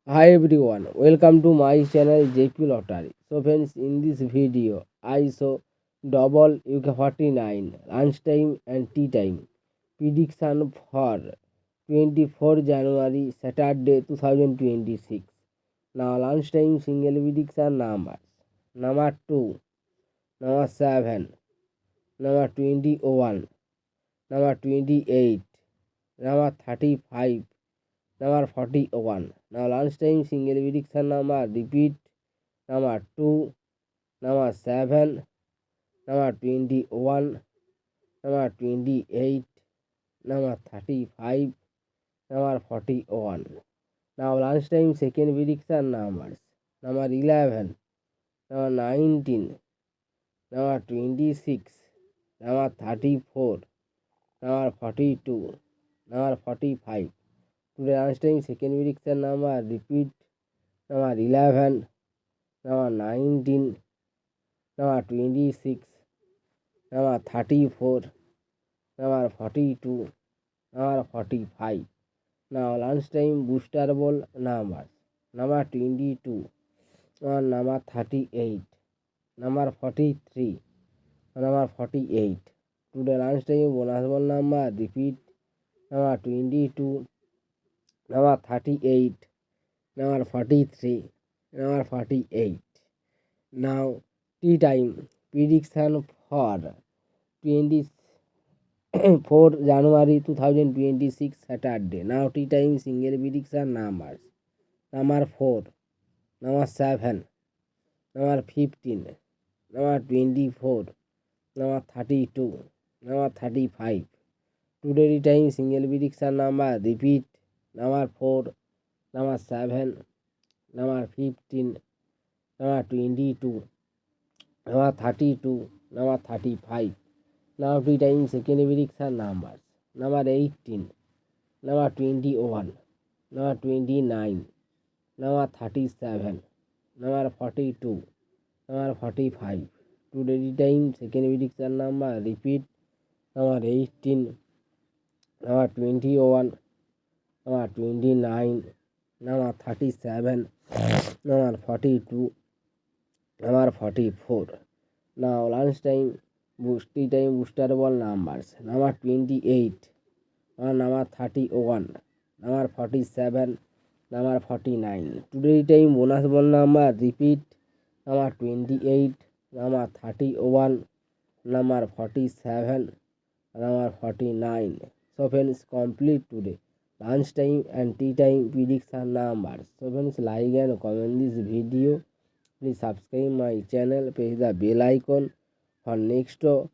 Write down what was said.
Hi everyone, welcome to my channel JP Lottery. So friends, in this video, I show double UK49 lunchtime and tea time prediction for 24 January Saturday 2026. Now lunchtime single prediction numbers: number 2, number 7, number 21, number 28, number 35, number 41. Now lunchtime single prediction number repeat: number 2, number 7, number 21, number 28, number 35, number 41. Now lunchtime second prediction numbers: number 11, number 19, number 26, number 34, number 42, number 45. Today lunchtime second prediction number repeat: number 11, number 19, number 26, number 34, number 42, number 45. Now lunchtime booster ball numbers: number 22, number 38, number 43, number 48. Today lunchtime bonus ball number repeat: number 22, number 38, number 43, number 48. Now tea time prediction for 24 January 2026 Saturday. Now tea time single prediction numbers: number 4, number 7, number 15, number 24, number 32, number 35. Today tea time single prediction number repeat: number 4, number 7, number 15, number 22, number 32, number 35. Now tea time second prediction numbers: number 18, number 21, number 29, number 37, number 42, number 45. Today tea time second prediction number repeat: number 18, number 21, number 29, number 37, number 42, number 44. Now lunchtime booster ball numbers: number 28, number 31, number 47, number 49. Today time bonus ball number repeat: number 28, number 31, number 47, number 49. So friends, complete today lunchtime and tea time prediction numbers. So friends, like and comment this video. Please subscribe my channel, press the bell icon for next notification.